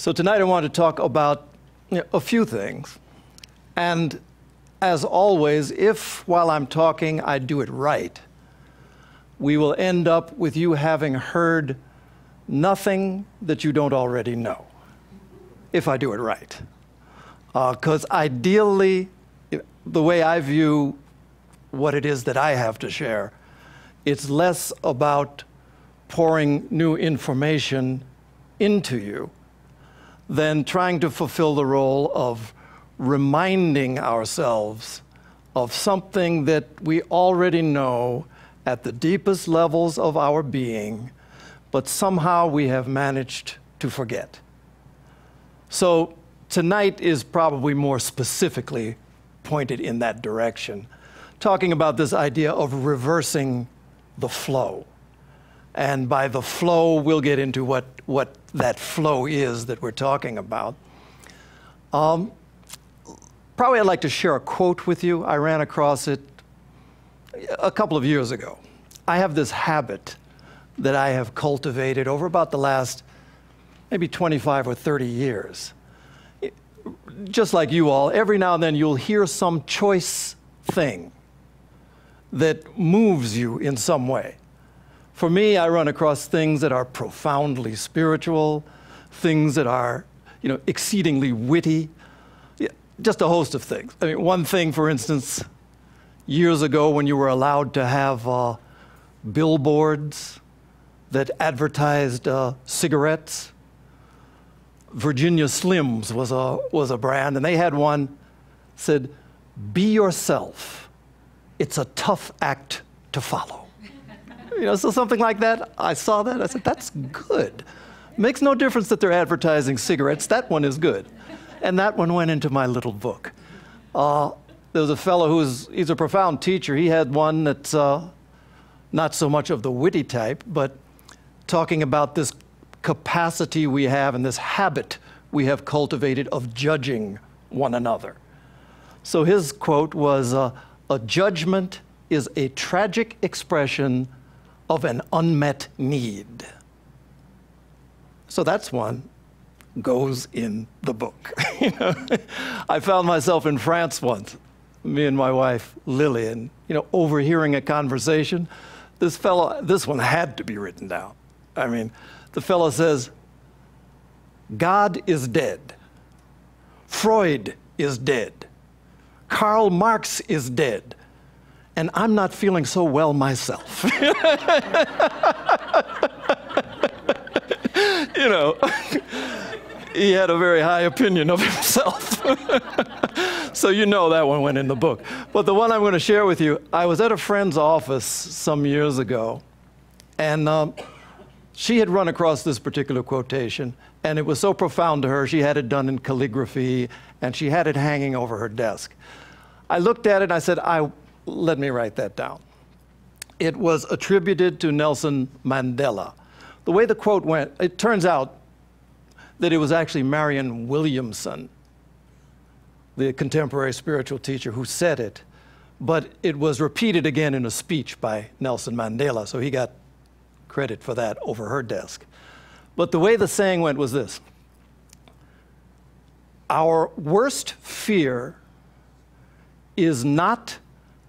So tonight I want to talk about a few things. And as always, if while I'm talking I do it right, we will end up with you having heard nothing that you don't already know, if I do it right. Because ideally, the way I view what it is that I have to share, it's less about pouring new information into you than trying to fulfill the role of reminding ourselves of something that we already know at the deepest levels of our being, but somehow we have managed to forget. So tonight is probably more specifically pointed in that direction, talking about this idea of reversing the flow. And by the flow, we'll get into what that flow is that we're talking about. Probably I'd like to share a quote with you. I ran across it a couple of years ago. I have this habit that I have cultivated over about the last maybe 25 or 30 years. Just like you all, every now and then you'll hear some choice thing that moves you in some way. For me, I run across things that are profoundly spiritual, things that are, exceedingly witty, just a host of things. I mean, one thing, for instance, years ago when you were allowed to have billboards that advertised cigarettes, Virginia Slims was a brand, and they had one said, "Be yourself. It's a tough act to follow." So something like that. I saw that. I said, that's good. Makes no difference that they're advertising cigarettes. That one is good. And that one went into my little book. There was a fellow he's a profound teacher. He had one that's not so much of the witty type, but talking about this capacity we have and this habit we have cultivated of judging one another. So his quote was, "A judgment is a tragic expression of an unmet need." So that's one goes in the book. I found myself in France once, me and my wife Lily, and overhearing a conversation. This one had to be written down. I mean, the fellow says, "God is dead. Freud is dead. Karl Marx is dead. And I'm not feeling so well myself." He had a very high opinion of himself. So that one went in the book. But the one I'm going to share with you, I was at a friend's office some years ago, and she had run across this particular quotation, and it was so profound to her, she had it done in calligraphy, and she had it hanging over her desk. I looked at it, and I said, let me write that down. It was attributed to Nelson Mandela. The way the quote went, it turns out that it was actually Marianne Williamson, the contemporary spiritual teacher, who said it, but it was repeated again in a speech by Nelson Mandela, so he got credit for that over her desk. But the way the saying went was this: "Our worst fear is not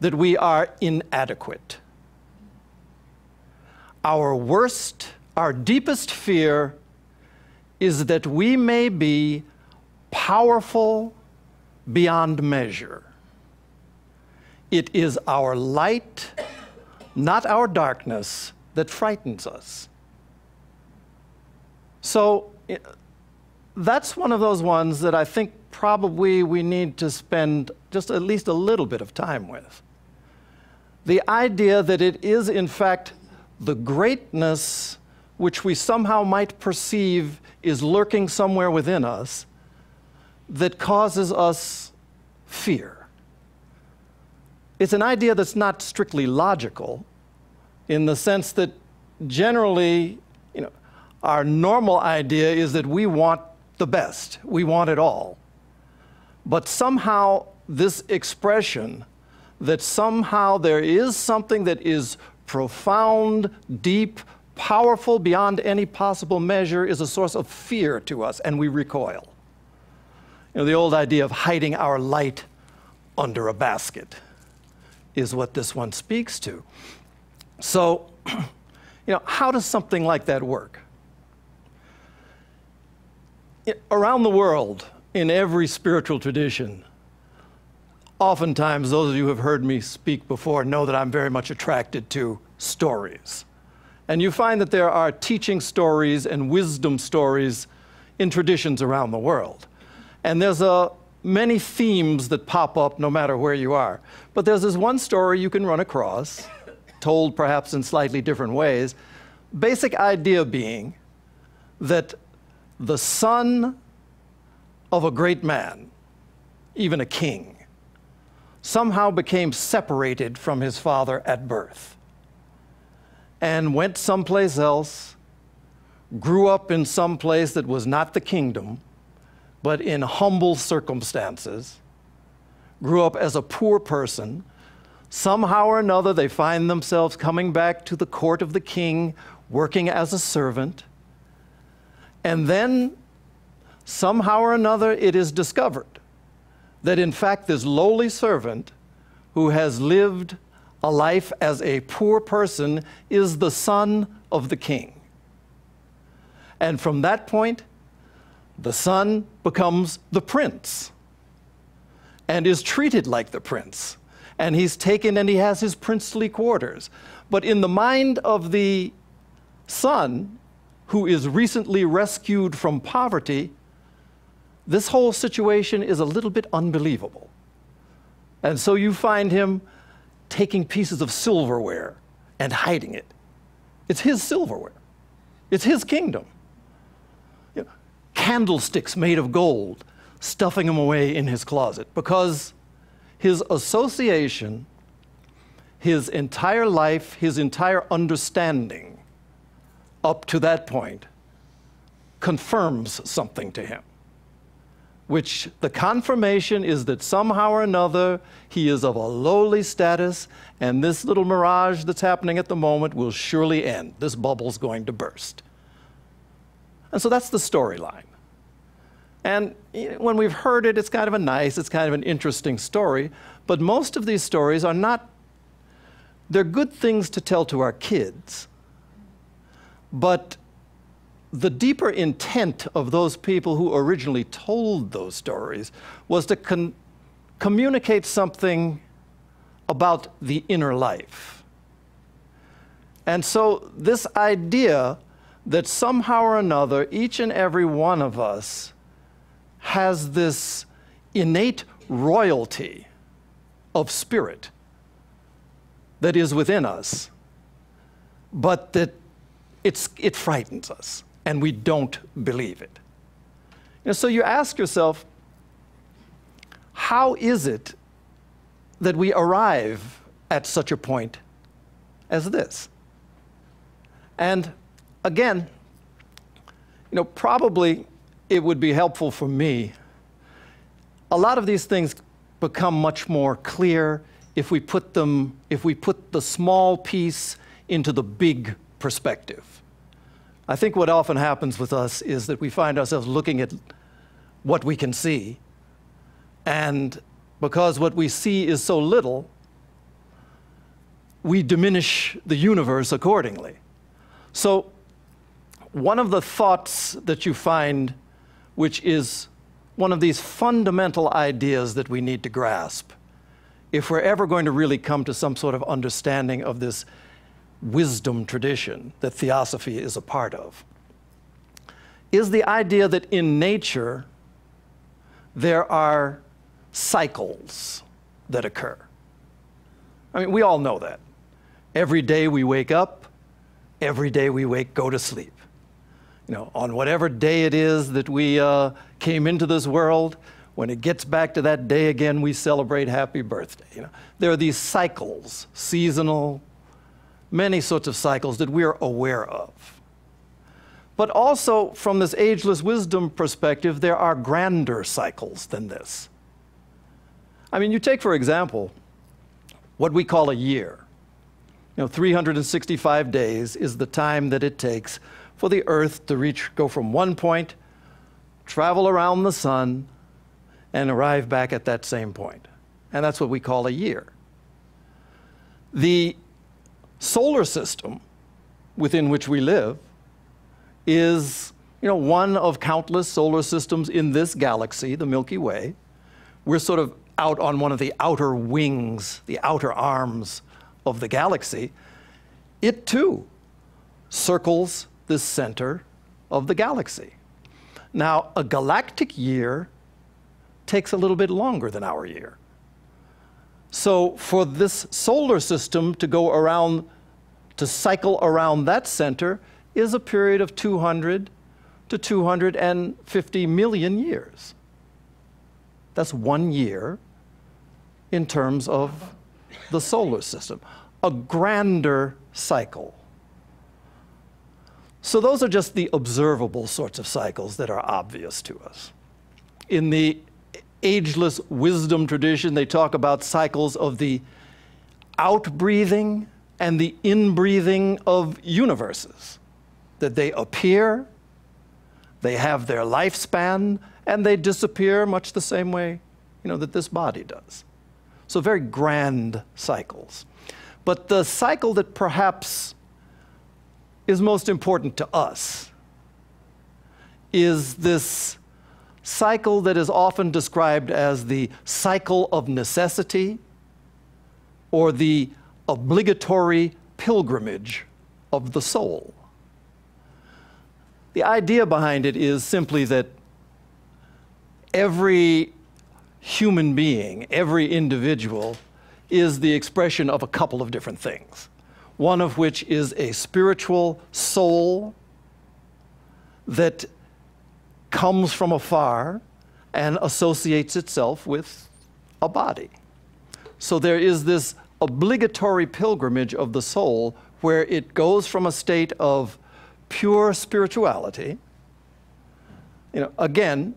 that we are inadequate. Our deepest fear is that we may be powerful beyond measure. It is our light, not our darkness, that frightens us." So that's one of those ones that I think probably we need to spend just at least a little bit of time with. The idea that it is, in fact, the greatness which we somehow might perceive is lurking somewhere within us that causes us fear. It's an idea that's not strictly logical, in the sense that generally, our normal idea is that we want the best. We want it all. But somehow this expression that somehow there is something that is profound, deep, powerful beyond any possible measure, is a source of fear to us, and we recoil. You know, the old idea of hiding our light under a basket is what this one speaks to. So, you know, how does something like that work? Around the world, in every spiritual tradition, oftentimes those of you who have heard me speak before know that I'm very much attracted to stories. And you find that there are teaching stories and wisdom stories in traditions around the world. And there's many themes that pop up no matter where you are. But there's this one story you can run across, told perhaps in slightly different ways, basic idea being that the son of a great man, even a king, somehow became separated from his father at birth and went someplace else, grew up in some place that was not the kingdom, but in humble circumstances, grew up as a poor person. Somehow or another, they find themselves coming back to the court of the king, working as a servant. And then, somehow or another, it is discovered that in fact this lowly servant who has lived a life as a poor person is the son of the king. And from that point, the son becomes the prince and is treated like the prince. And he's taken and he has his princely quarters. But in the mind of the son, who is recently rescued from poverty, this whole situation is a little bit unbelievable. And so you find him taking pieces of silverware and hiding it. It's his silverware. It's his kingdom. You know, candlesticks made of gold, stuffing them away in his closet, because his association, his entire life, his entire understanding up to that point confirms something to him, which the confirmation is that somehow or another he is of a lowly status, and this little mirage that's happening at the moment will surely end. This bubble's going to burst. And so that's the storyline. And when we've heard it, it's kind of it's kind of an interesting story, but most of these stories are not, they're good things to tell to our kids. But the deeper intent of those people who originally told those stories was to communicate something about the inner life. And so this idea that somehow or another, each and every one of us has this innate royalty of spirit that is within us, but that it frightens us, and we don't believe it. And so you ask yourself, how is it that we arrive at such a point as this? And again, you know, probably it would be helpful for me. A lot of these things become much more clear if we put the small piece into the big perspective. I think what often happens with us is that we find ourselves looking at what we can see, and because what we see is so little, we diminish the universe accordingly. So one of the thoughts that you find, which is one of these fundamental ideas that we need to grasp, if we're ever going to really come to some sort of understanding of this wisdom tradition that theosophy is a part of, is the idea that in nature there are cycles that occur. I mean, we all know that. Every day we wake up, every day we go to sleep. You know, on whatever day it is that we came into this world, when it gets back to that day again, we celebrate happy birthday. You know, there are these cycles, seasonal, many sorts of cycles that we're aware of. But also, from this ageless wisdom perspective, there are grander cycles than this. I mean, you take, for example, what we call a year. 365 days is the time that it takes for the Earth to go from one point, travel around the sun, and arrive back at that same point. And that's what we call a year. The solar system within which we live is one of countless solar systems in this galaxy, the Milky Way. We're sort of out on one of the outer wings, the outer arms of the galaxy. It too circles the center of the galaxy. Now, a galactic year takes a little bit longer than our year. So for this solar system to go around, to cycle around that center, is a period of 200 to 250 million years. That's 1 year in terms of the solar system, a grander cycle. So those are just the observable sorts of cycles that are obvious to us. In the Ageless Wisdom tradition, they talk about cycles of the outbreathing and the inbreathing of universes, that they appear, they have their lifespan, and they disappear much the same way that this body does. So very grand cycles. But the cycle that perhaps is most important to us is this cycle that is often described as the cycle of necessity or the obligatory pilgrimage of the soul. The idea behind it is simply that every human being, every individual, is the expression of a couple of different things. One of which is a spiritual soul that comes from afar and associates itself with a body. So there is this obligatory pilgrimage of the soul where it goes from a state of pure spirituality. Again,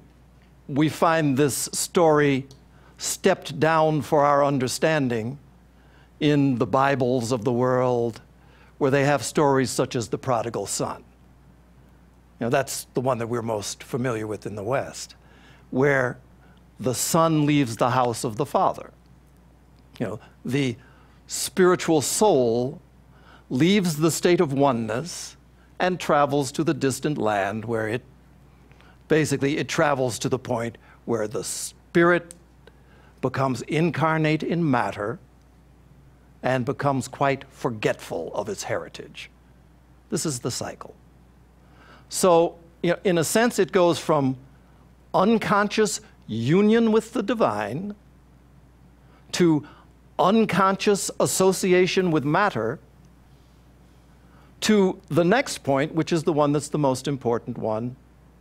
we find this story stepped down for our understanding in the Bibles of the world, where they have stories such as the prodigal son. That's the one that we're most familiar with in the West, where the son leaves the house of the father. The spiritual soul leaves the state of oneness and travels to the distant land where it travels to the point where the spirit becomes incarnate in matter and becomes quite forgetful of its heritage. This is the cycle. So, in a sense, it goes from unconscious union with the divine to unconscious association with matter to the next point, which is the one that's the most important one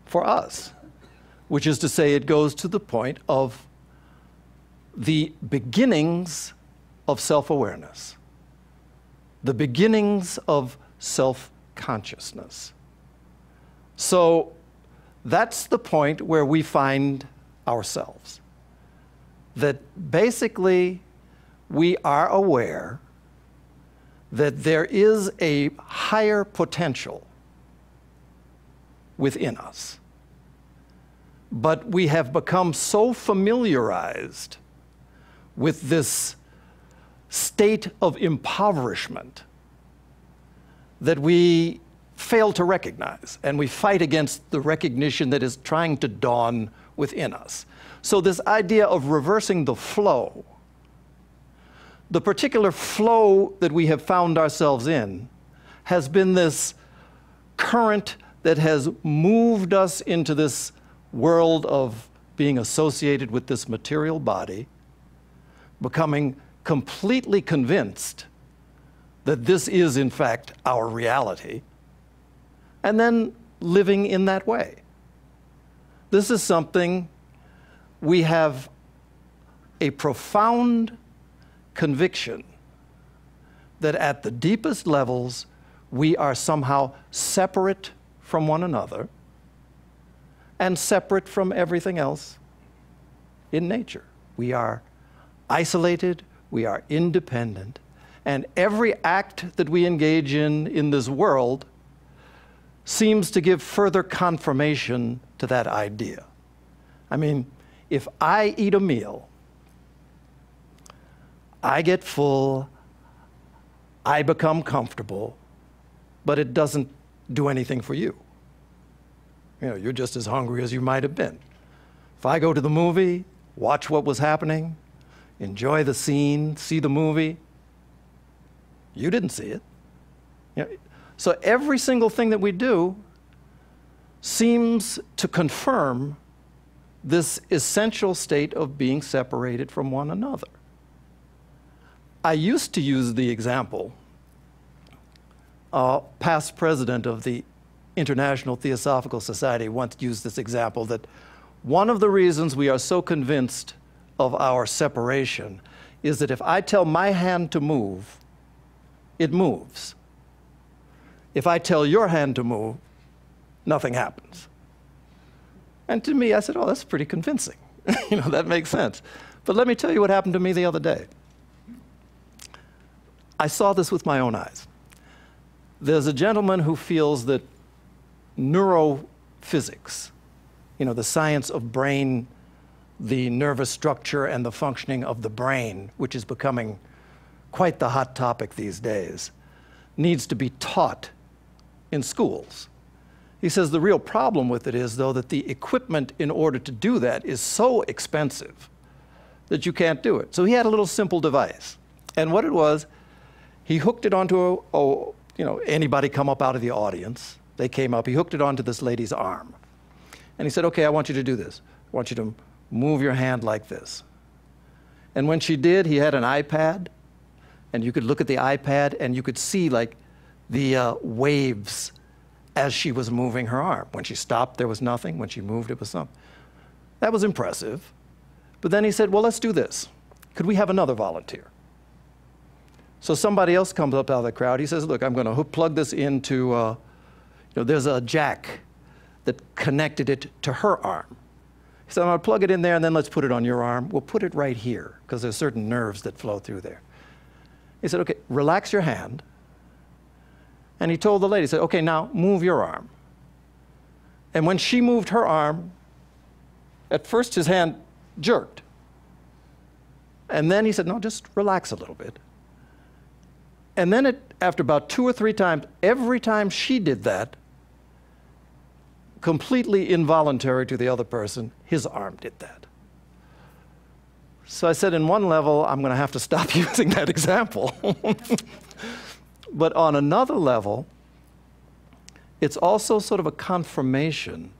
for us, which is to say it goes to the point of the beginnings of self-awareness, the beginnings of self-consciousness. So that's the point where we find ourselves, that basically we are aware that there is a higher potential within us. But we have become so familiarized with this state of impoverishment that we fail to recognize, and we fight against the recognition that is trying to dawn within us. So this idea of reversing the flow, the particular flow that we have found ourselves in, has been this current that has moved us into this world of being associated with this material body, becoming completely convinced that this is, in fact, our reality, and then living in that way. This is something we have a profound conviction that at the deepest levels, we are somehow separate from one another and separate from everything else in nature. We are isolated, we are independent, And every act that we engage in this world seems to give further confirmation to that idea. I mean, if I eat a meal, I get full, I become comfortable, but it doesn't do anything for you. You know, you're just as hungry as you might have been. If I go to the movie, watch what was happening, enjoy the scene, see the movie, you didn't see it. You know, so every single thing that we do seems to confirm this essential state of being separated from one another. I used to use the example, past president of the International Theosophical Society once used this example, that one of the reasons we are so convinced of our separation is that if I tell my hand to move, it moves. If I tell your hand to move, nothing happens. And to me, I said, oh, that's pretty convincing. You know, that makes sense. But let me tell you what happened to me the other day. I saw this with my own eyes. There's a gentleman who feels that neurophysics, you know, the science of brain, the nervous structure and the functioning of the brain, which is becoming quite the hot topic these days, needs to be taught in schools. He says the real problem with it is, though, that the equipment in order to do that is so expensive that you can't do it. So he had a little simple device. And what it was, he hooked it onto you know, anybody come up out of the audience. They came up, he hooked it onto this lady's arm. And he said, okay, I want you to do this. I want you to move your hand like this. And when she did, he had an iPad, and you could look at the iPad and you could see like the waves as she was moving her arm. When she stopped, there was nothing. When she moved, it was something. That was impressive. But then he said, well, let's do this. Could we have another volunteer? So somebody else comes up out of the crowd. He says, look, I'm going to plug this into, you know, there's a jack that connected it to her arm. He said, I'm going to plug it in there, and then let's put it on your arm. We'll put it right here, because there's certain nerves that flow through there. He said, okay, relax your hand. And he told the lady, he said, okay, now move your arm. And when she moved her arm, at first his hand jerked. And then he said, no, just relax a little bit. And then after about 2 or 3 times, every time she did that, completely involuntary to the other person, his arm did that. So I said, in one level, I'm going to have to stop using that example. But on another level, it's also sort of a confirmation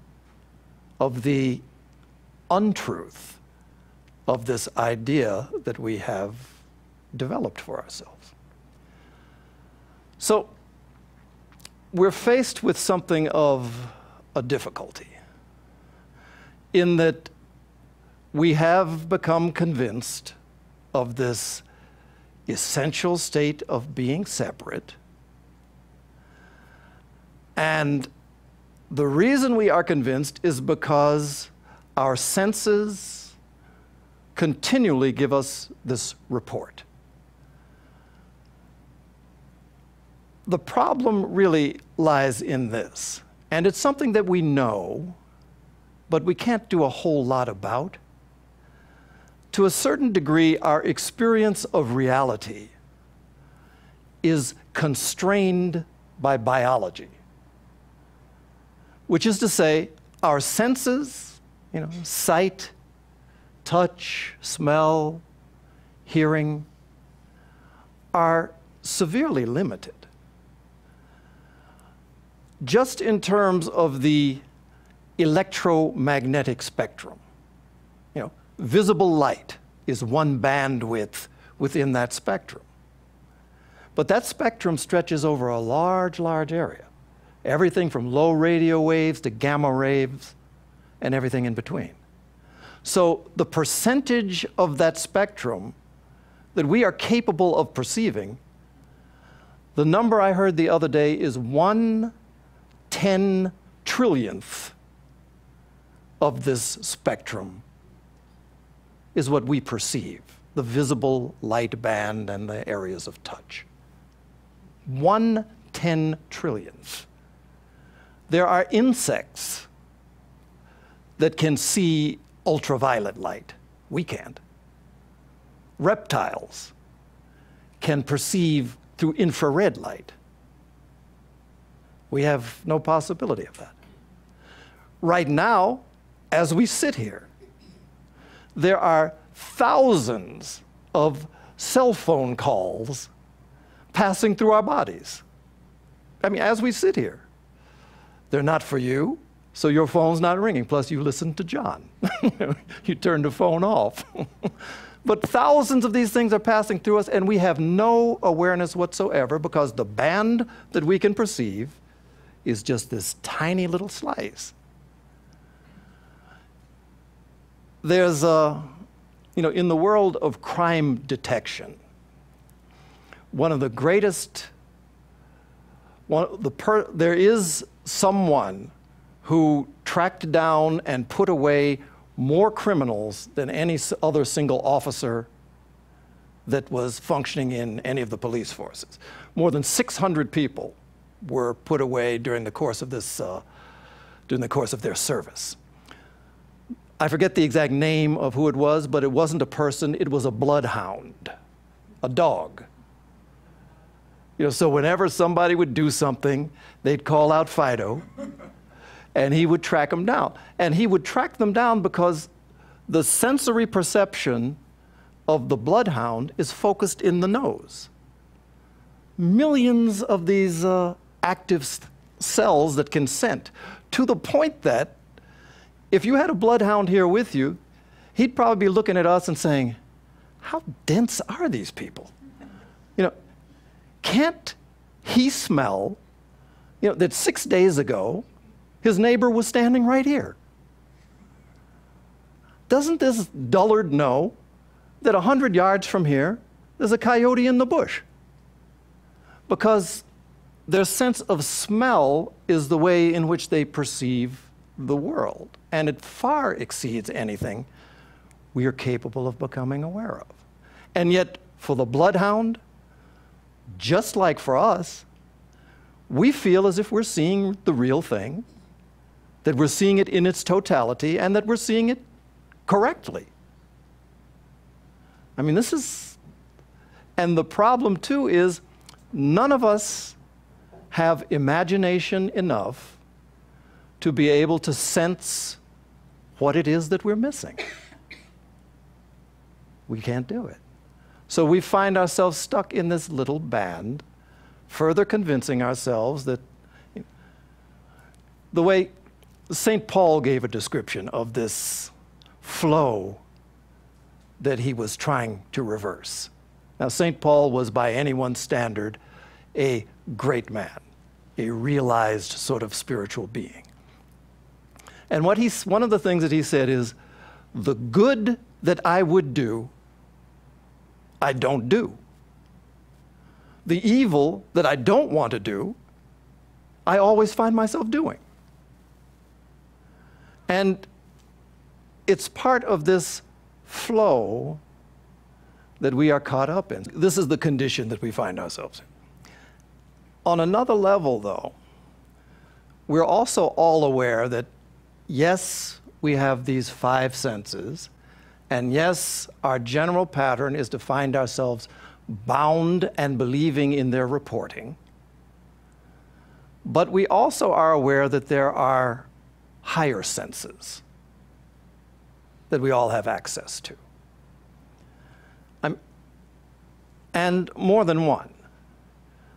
of the untruth of this idea that we have developed for ourselves. So we're faced with something of a difficulty in that we have become convinced of this essential state of being separate. And the reason we are convinced is because our senses continually give us this report. The problem really lies in this, and it's something that we know, but we can't do a whole lot about. To a certain degree, our experience of reality is constrained by biology, which is to say, our senses, you know, sight, touch, smell, hearing, are severely limited. Just in terms of the electromagnetic spectrum. You know, visible light is one bandwidth within that spectrum. But that spectrum stretches over a large, large area. Everything from low radio waves to gamma waves and everything in between. So the percentage of that spectrum that we are capable of perceiving, the number I heard the other day is 1/10 trillionth of this spectrum is what we perceive. the visible light band and the areas of touch. 1/10 trillionth. There are insects that can see ultraviolet light. We can't. Reptiles can perceive through infrared light. We have no possibility of that. Right now, as we sit here, there are thousands of cell phone calls passing through our bodies. I mean, as we sit here, they're not for you, so your phone's not ringing. Plus, you listen to John. You turn the phone off. But thousands of these things are passing through us, and we have no awareness whatsoever because the band that we can perceive is just this tiny little slice. There's in the world of crime detection, there is someone who tracked down and put away more criminals than any other single officer that was functioning in any of the police forces. More than 600 people were put away during the course of their service. I forget the exact name of who it was, but it wasn't a person, it was a bloodhound, a dog. So whenever somebody would do something, they'd call out Fido, and he would track them down. And he would track them down because the sensory perception of the bloodhound is focused in the nose. Millions of these active cells that can scent, to the point that if you had a bloodhound here with you, he'd probably be looking at us and saying, how dense are these people? Can't he smell, that 6 days ago, his neighbor was standing right here? Doesn't this dullard know that 100 yards from here, there's a coyote in the bush? Because their sense of smell is the way in which they perceive the world, and it far exceeds anything we are capable of becoming aware of. And yet, for the bloodhound, just like for us, we feel as if we're seeing the real thing, that we're seeing it in its totality, and that we're seeing it correctly. I mean, and the problem too is none of us have imagination enough to be able to sense what it is that we're missing. We can't do it. So we find ourselves stuck in this little band, further convincing ourselves that the way St. Paul gave a description of this flow that he was trying to reverse. Now, St. Paul was, by anyone's standard, a great man, a realized sort of spiritual being. And one of the things that he said is, the good that I would do, I don't do. The evil that I don't want to do, I always find myself doing. And it's part of this flow that we are caught up in. This is the condition that we find ourselves in. On another level, though, we're also all aware that, yes, we have these 5 senses, and yes, our general pattern is to find ourselves bound and believing in their reporting. But we also are aware that there are higher senses that we all have access to. And more than one.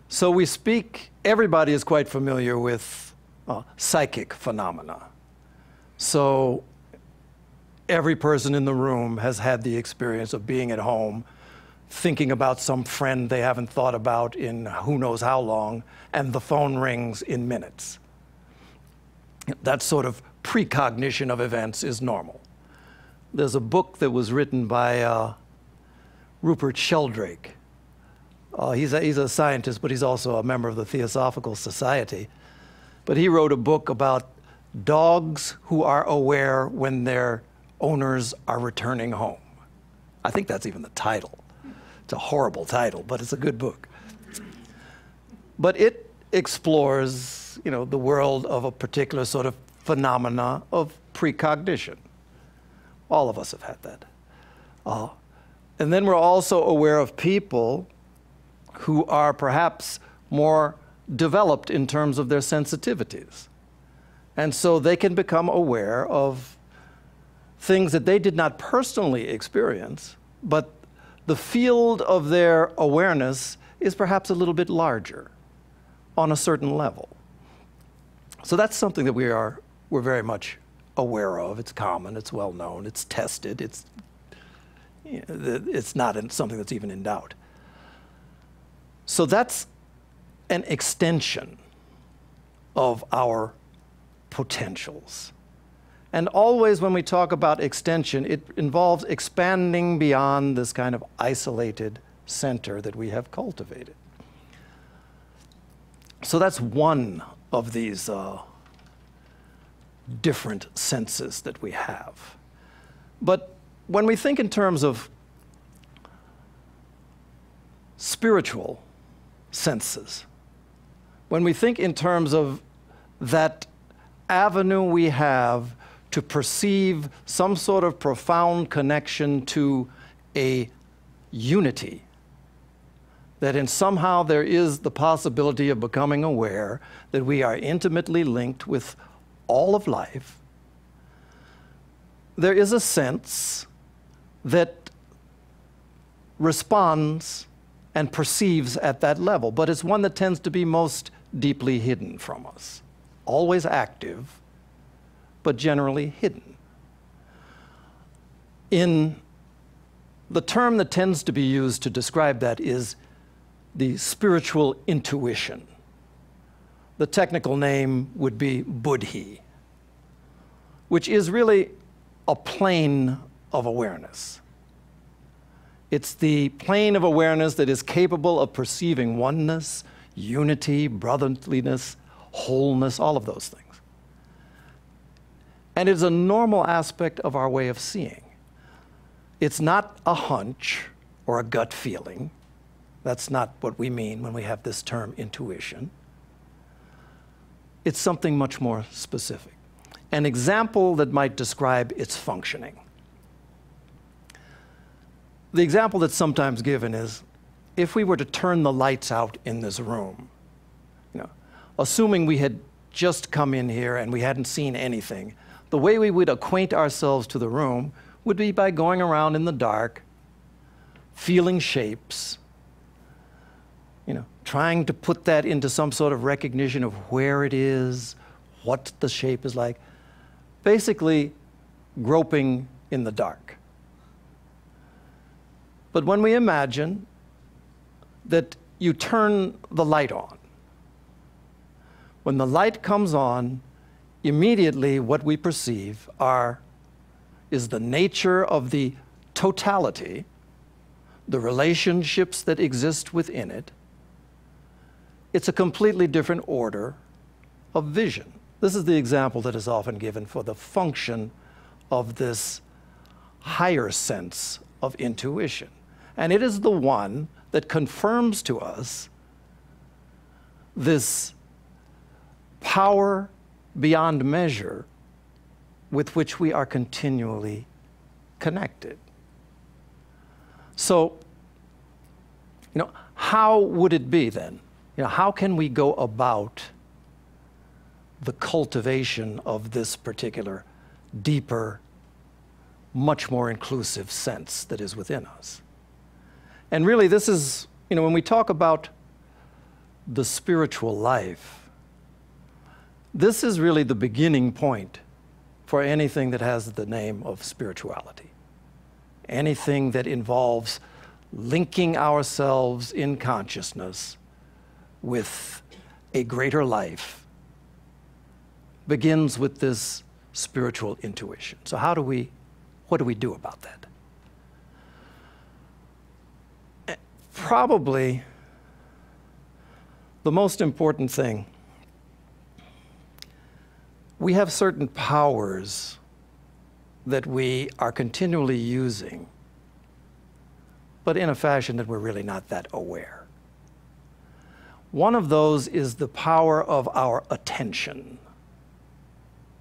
So we speak, everybody is quite familiar with psychic phenomena. So every person in the room has had the experience of being at home, thinking about some friend they haven't thought about in who knows how long, and the phone rings in minutes. That sort of precognition of events is normal. There's a book that was written by Rupert Sheldrake. He's a scientist, but he's also a member of the Theosophical Society. But he wrote a book about dogs who are aware when their owners are returning home. I think that's even the title. It's a horrible title, but it's a good book. But it explores, the world of a particular sort of phenomena of precognition. All of us have had that. And then we're also aware of people who are perhaps more developed in terms of their sensitivities. And so they can become aware of things that they did not personally experience, but the field of their awareness is perhaps a little bit larger on a certain level. So that's something that we're very much aware of. It's common, it's well known, it's tested, it's not something that's even in doubt. So that's an extension of our potentials. And always when we talk about extension, it involves expanding beyond this kind of isolated center that we have cultivated. So that's one of these different senses that we have. But when we think in terms of spiritual senses, when we think in terms of that avenue we have to perceive some sort of profound connection to a unity, that in somehow there is the possibility of becoming aware that we are intimately linked with all of life, there is a sense that responds and perceives at that level, but it's one that tends to be most deeply hidden from us. Always active, but generally hidden. In the term that tends to be used to describe that is the spiritual intuition. The technical name would be buddhi, which is really a plane of awareness. It's the plane of awareness that is capable of perceiving oneness, unity, brotherliness, wholeness, all of those things. And it's a normal aspect of our way of seeing. It's not a hunch or a gut feeling. That's not what we mean when we have this term intuition. It's something much more specific. An example that might describe its functioning. The example that's sometimes given is if we were to turn the lights out in this room, assuming we had just come in here and we hadn't seen anything, the way we would acquaint ourselves to the room would be by going around in the dark, feeling shapes, trying to put that into some sort of recognition of where it is, what the shape is like, basically groping in the dark. But when we imagine that you turn the light on, when the light comes on, immediately what we perceive is the nature of the totality, the relationships that exist within it. It's a completely different order of vision. This is the example that is often given for the function of this higher sense of intuition. And it is the one that confirms to us this power beyond measure with which we are continually connected. So, how would it be then? How can we go about the cultivation of this particular deeper, much more inclusive sense that is within us? And really this is, when we talk about the spiritual life, this is really the beginning point for anything that has the name of spirituality. Anything that involves linking ourselves in consciousness with a greater life begins with this spiritual intuition. So what do we do about that? Probably the most important thing, we have certain powers that we are continually using but in a fashion that we're really not that aware. One of those is the power of our attention,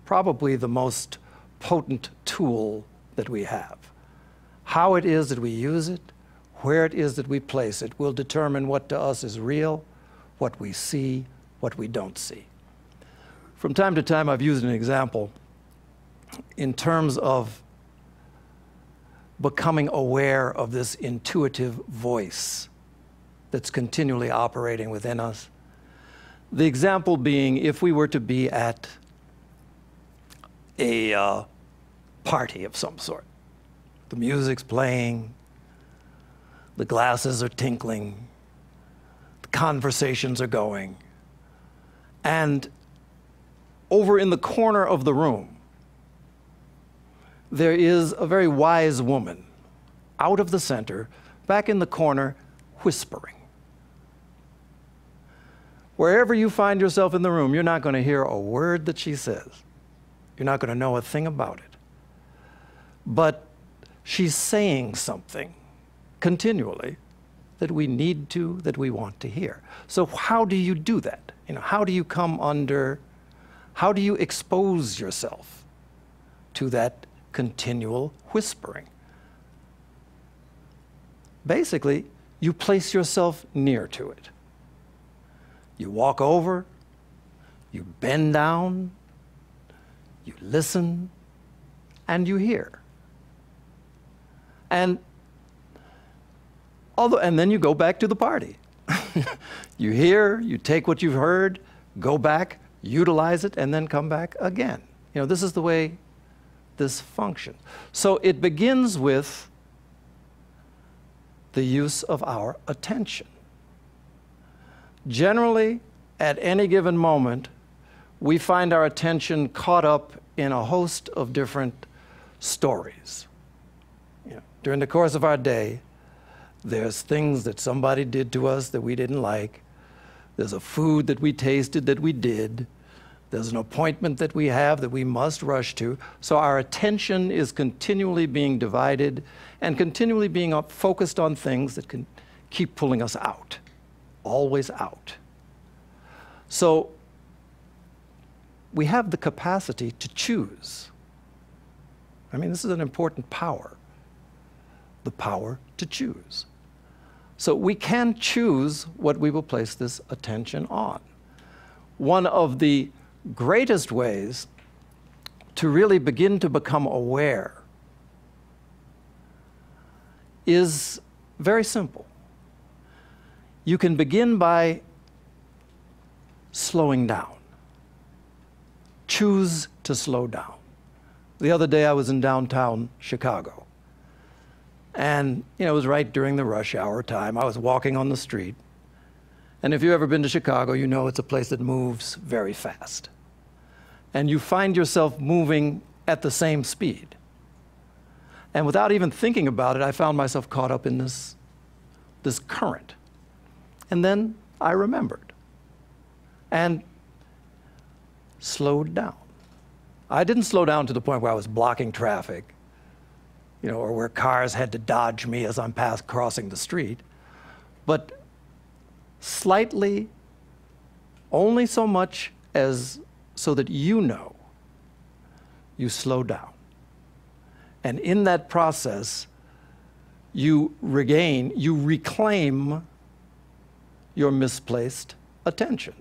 probably the most potent tool that we have. How it is that we use it, where it is that we place it, will determine what to us is real, what we see, what we don't see. From time to time, I've used an example in terms of becoming aware of this intuitive voice that's continually operating within us. The example being, if we were to be at a party of some sort, the music's playing, the glasses are tinkling, the conversations are going, and over in the corner of the room, there is a very wise woman out of the center, back in the corner, whispering. Wherever you find yourself in the room, you're not going to hear a word that she says. You're not going to know a thing about it. But she's saying something continually that we need to, that we want to hear. So how do you do that? How do you come under, how do you expose yourself to that continual whispering? Basically, you place yourself near to it. You walk over, you bend down, you listen, and you hear. And then you go back to the party. You hear, you take what you've heard, go back, utilize it, and then come back again. This is the way this functions. So it begins with the use of our attention. Generally, at any given moment, we find our attention caught up in a host of different stories. During the course of our day, there's things that somebody did to us that we didn't like. There's a food that we tasted that we did. There's an appointment that we have that we must rush to. So our attention is continually being divided and continually being focused on things that can keep pulling us out, always out. So we have the capacity to choose. This is an important power, the power to choose. So we can choose what we will place this attention on. One of the greatest ways to really begin to become aware is very simple. You can begin by slowing down. Choose to slow down. The other day I was in downtown Chicago, and it was right during the rush hour time. I was walking on the street, and if you've ever been to Chicago, you know it's a place that moves very fast. And you find yourself moving at the same speed. And without even thinking about it, I found myself caught up in this current. And then I remembered and slowed down. I didn't slow down to the point where I was blocking traffic, or where cars had to dodge me as I'm crossing the street, but slightly, only so much as so that you slow down. And in that process, you reclaim your misplaced attention.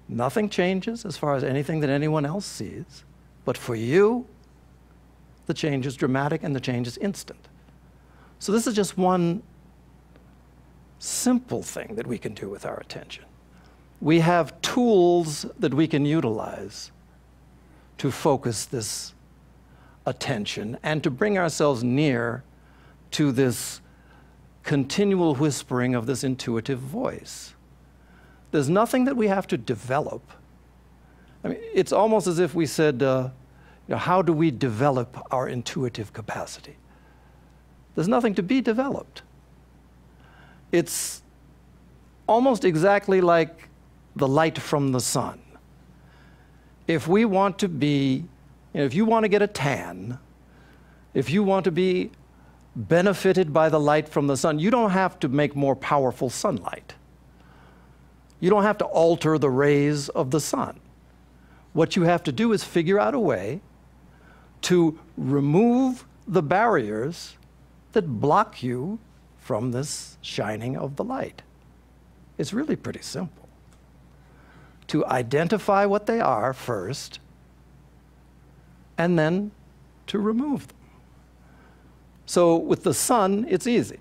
Nothing changes as far as anything that anyone else sees, but for you, the change is dramatic and the change is instant. So this is just one simple thing that we can do with our attention. We have tools that we can utilize to focus this attention and to bring ourselves near to this continual whispering of this intuitive voice. There's nothing that we have to develop. It's almost as if we said, how do we develop our intuitive capacity? There's nothing to be developed. It's almost exactly like the light from the sun. If we want to be, if you want to get a tan, if you want to be benefited by the light from the sun. You don't have to make more powerful sunlight. You don't have to alter the rays of the sun. What you have to do is figure out a way to remove the barriers that block you from this shining of the light. It's really pretty simple. To identify what they are first, and then to remove them. So with the sun, it's easy.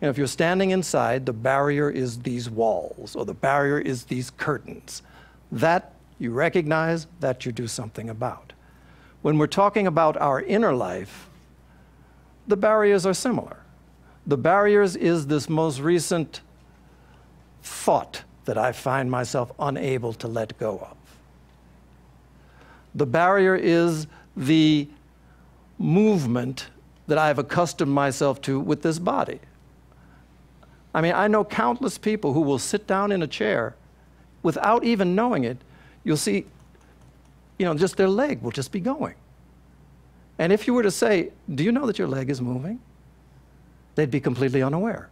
You know, if you're standing inside, the barrier is these walls, or the barrier is these curtains. That you recognize, that you do something about. When we're talking about our inner life, the barriers are similar. The barriers is this most recent thought that I find myself unable to let go of. The barrier is the movement that I've accustomed myself to with this body. I mean, I know countless people who will sit down in a chair without even knowing it. You'll see, you know, just their leg will just be going. And if you were to say, do you know that your leg is moving? They'd be completely unaware.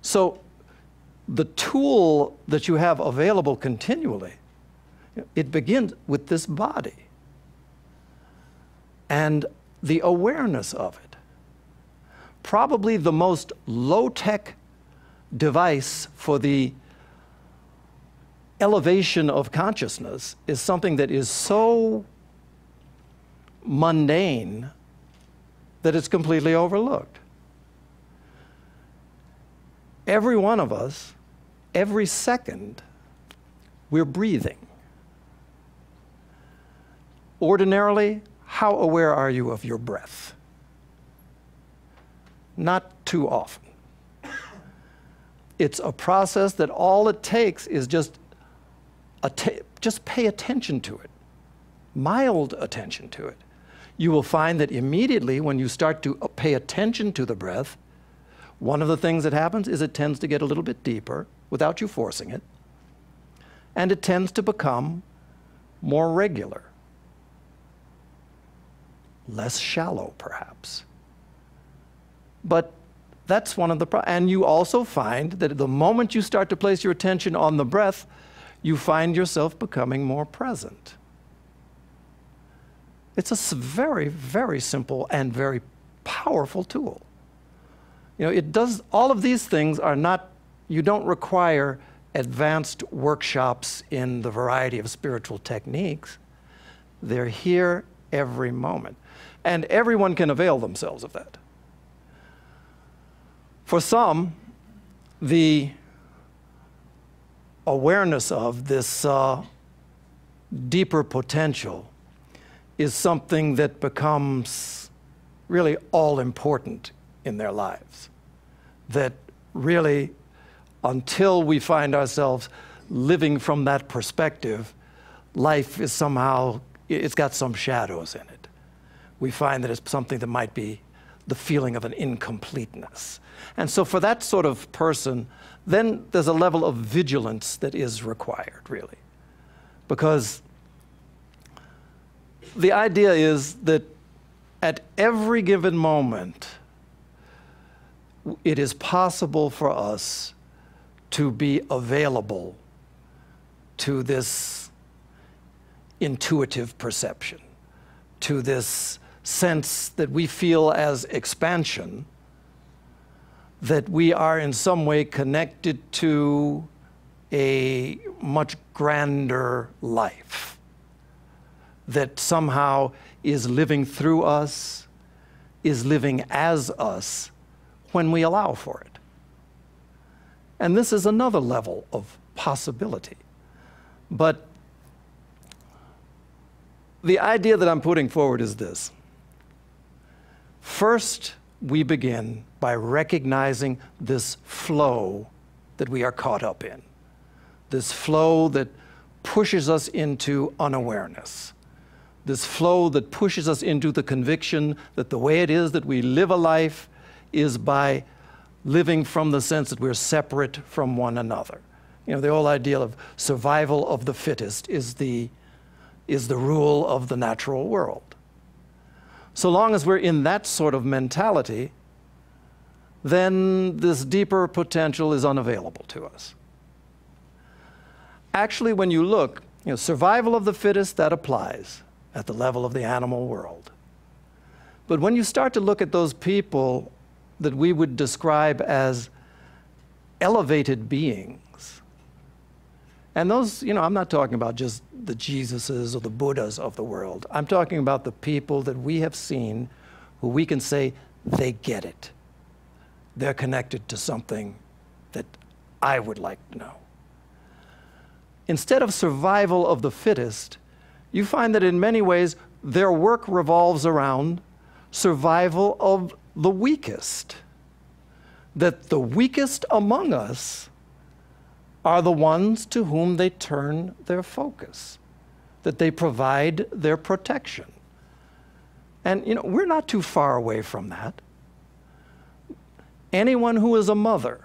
So the tool that you have available continually, it begins with this body and the awareness of it. Probably the most low-tech device for the elevation of consciousness is something that is so mundane that it's completely overlooked. Every one of us, every second, we're breathing. Ordinarily, how aware are you of your breath? Not too often. It's a process that all it takes is just pay attention to it, mild attention to it. You will find that immediately when you start to pay attention to the breath, one of the things that happens is it tends to get a little bit deeper without you forcing it, and it tends to become more regular, less shallow perhaps. But that's one of the and you also find that the moment you start to place your attention on the breath, you find yourself becoming more present. It's a very, very simple and very powerful tool. You know, it does, all of these things are not, you don't require advanced workshops in the variety of spiritual techniques. They're here every moment. And everyone can avail themselves of that. For some, the awareness of this deeper potential is something that becomes really all important in their lives. That really, until we find ourselves living from that perspective, life is somehow, it's got some shadows in it. We find that it's something that might be the feeling of an incompleteness. And so for that sort of person, then there's a level of vigilance that is required, really. Because the idea is that at every given moment, it is possible for us to be available to this intuitive perception, to this sense that we feel as expansion, that we are in some way connected to a much grander life that somehow is living through us, is living as us when we allow for it. And this is another level of possibility. But the idea that I'm putting forward is this. First, we begin by recognizing this flow that we are caught up in, this flow that pushes us into unawareness, this flow that pushes us into the conviction that the way it is that we live a life is by living from the sense that we're separate from one another. You know, the whole idea of survival of the fittest is the rule of the natural world. So long as we're in that sort of mentality, then this deeper potential is unavailable to us. Actually, when you look, survival of the fittest, that applies at the level of the animal world. But when you start to look at those people that we would describe as elevated beings, and those, I'm not talking about just the Jesuses or the Buddhas of the world. I'm talking about the people that we have seen who we can say, they get it. They're connected to something that I would like to know. Instead of survival of the fittest, you find that in many ways their work revolves around survival of the weakest. That the weakest among us are the ones to whom they turn their focus, that they provide their protection. And we're not too far away from that. Anyone who is a mother,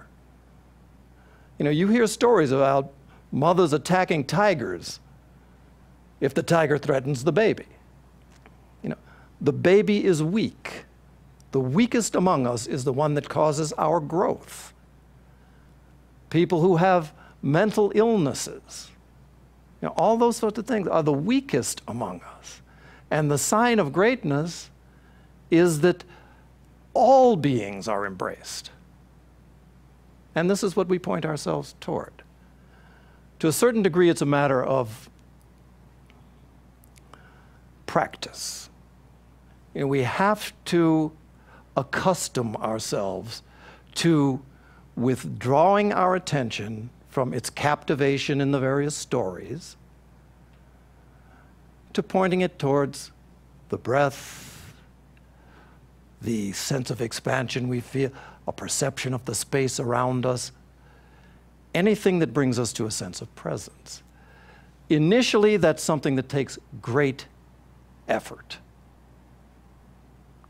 you hear stories about mothers attacking tigers if the tiger threatens the baby. The baby is weak. The weakest among us is the one that causes our growth. People who have mental illnesses, all those sorts of things are the weakest among us. And the sign of greatness is that all beings are embraced. And this is what we point ourselves toward. To a certain degree, it's a matter of practice. We have to accustom ourselves to withdrawing our attention from its captivation in the various stories to pointing it towards the breath, the sense of expansion we feel, a perception of the space around us, anything that brings us to a sense of presence. Initially, that's something that takes great effort.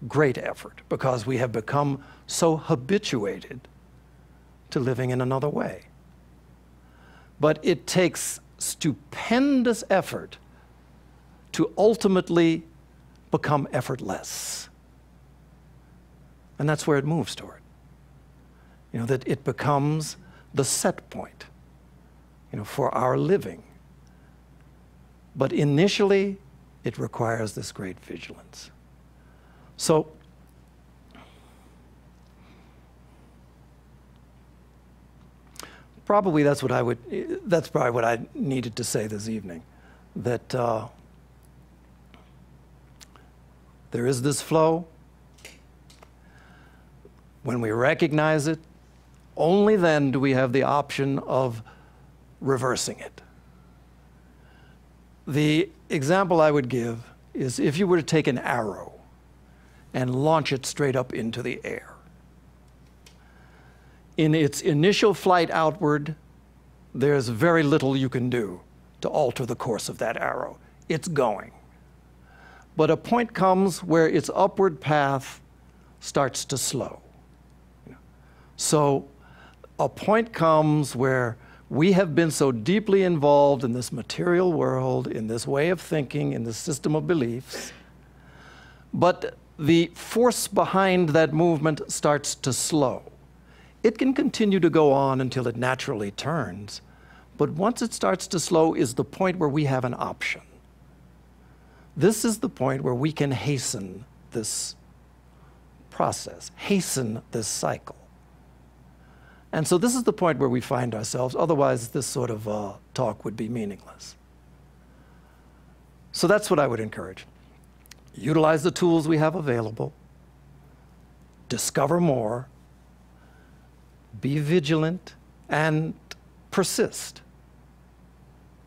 Great effort, because we have become so habituated to living in another way. But it takes stupendous effort to ultimately become effortless. And that's where it moves toward. That it becomes the set point, for our living. But initially, it requires this great vigilance. So, probably that's probably what I needed to say this evening, that there is this flow. When we recognize it, only then do we have the option of reversing it. The example I would give is if you were to take an arrow and launch it straight up into the air. In its initial flight outward, there's very little you can do to alter the course of that arrow. It's going. But a point comes where its upward path starts to slow. So a point comes where we have been so deeply involved in this material world, in this way of thinking, in this system of beliefs, but the force behind that movement starts to slow. It can continue to go on until it naturally turns, but once it starts to slow is the point where we have an option. This is the point where we can hasten this process, hasten this cycle. And so this is the point where we find ourselves, otherwise this sort of talk would be meaningless. So that's what I would encourage. Utilize the tools we have available, discover more, be vigilant, and persist.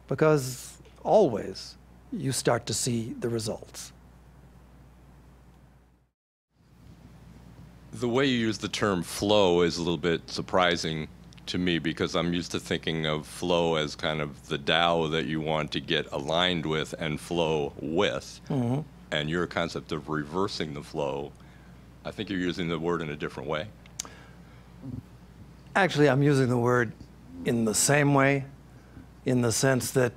Because always you start to see the results. The way you use the term flow is a little bit surprising to me, because I'm used to thinking of flow as kind of the Tao that you want to get aligned with and flow with. Mm-hmm. And your concept of reversing the flow, I think you're using the word in a different way. Actually, I'm using the word in the same way, in the sense that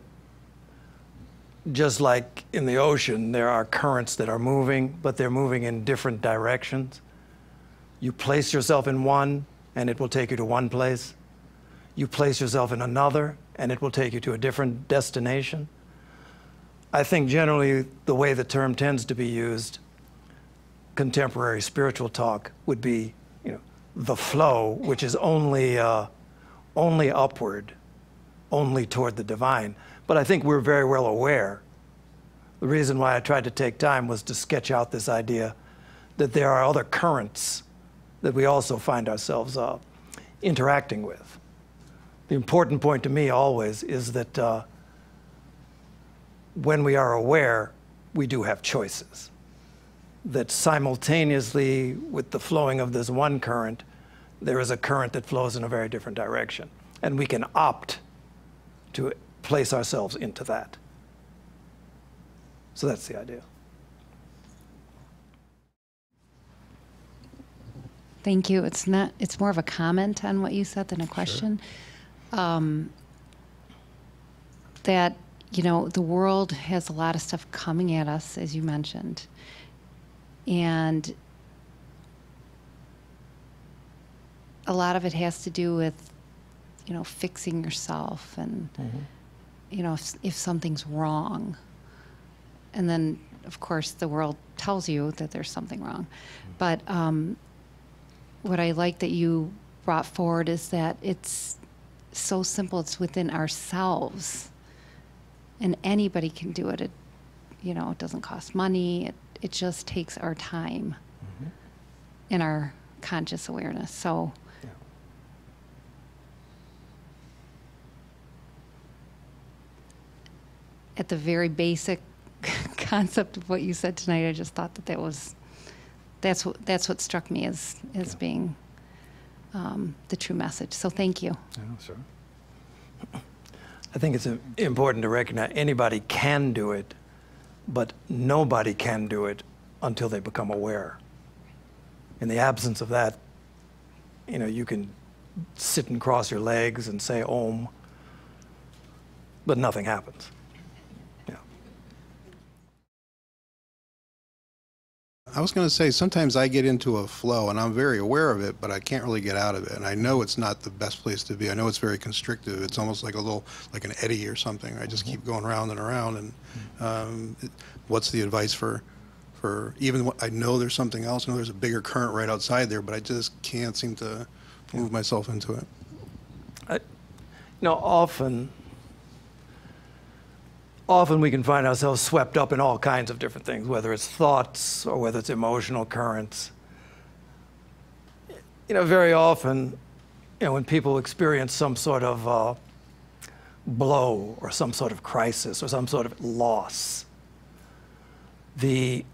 just like in the ocean, there are currents that are moving, but they're moving in different directions. You place yourself in one, and it will take you to one place. You place yourself in another, and it will take you to a different destination. I think generally the way the term tends to be used, contemporary spiritual talk, would be, the flow, which is only upward, only toward the divine. But I think we're very well aware. The reason why I tried to take time was to sketch out this idea that there are other currents that we also find ourselves interacting with. The important point to me always is that when we are aware, we do have choices. That simultaneously with the flowing of this one current, there is a current that flows in a very different direction. And we can opt to place ourselves into that. So that's the idea. Thank you. It's more of a comment on what you said than a question. Sure. That, the world has a lot of stuff coming at us, as you mentioned. And a lot of it has to do with, fixing yourself and, if something's wrong. And then, of course, the world tells you that there's something wrong. But what I like that you brought forward is that it's so simple. It's within ourselves. And anybody can do it. It doesn't cost money. It just takes our time and our conscious awareness. So at the very basic concept of what you said tonight, I just thought that's what struck me as being the true message. So thank you. Yeah, sure. I think it's important to recognize anybody can do it, but nobody can do it until they become aware. In the absence of that, you can sit and cross your legs and say Om, but nothing happens. I was going to say, sometimes I get into a flow, and I'm very aware of it, but I can't really get out of it. And I know it's not the best place to be. I know it's very constrictive. It's almost like like an eddy or something. I just keep going round and around. And what's the advice for even I know there's something else. I know there's a bigger current right outside there, but I just can't seem to move myself into it. Often we can find ourselves swept up in all kinds of different things, whether it's thoughts or whether it's emotional currents. Very often, when people experience some sort of blow or some sort of crisis or some sort of loss, the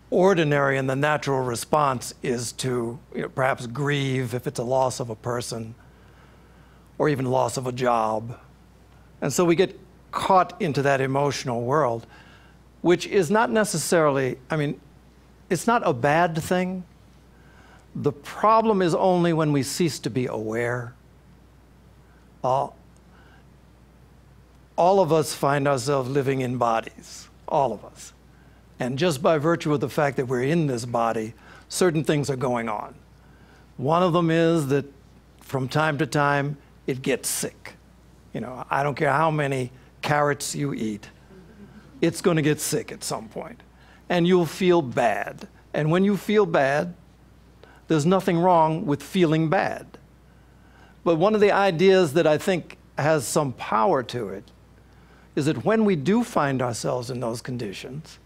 ordinary and the natural response is to perhaps grieve if it's a loss of a person or even loss of a job. And so we get caught into that emotional world, which is not necessarily, it's not a bad thing. The problem is only when we cease to be aware. All of us find ourselves living in bodies, all of us. And just by virtue of the fact that we're in this body, certain things are going on. One of them is that from time to time, it gets sick. I don't care how many carrots you eat, it's going to get sick at some point. And you'll feel bad. And when you feel bad, there's nothing wrong with feeling bad. But one of the ideas that I think has some power to it is that when we do find ourselves in those conditions,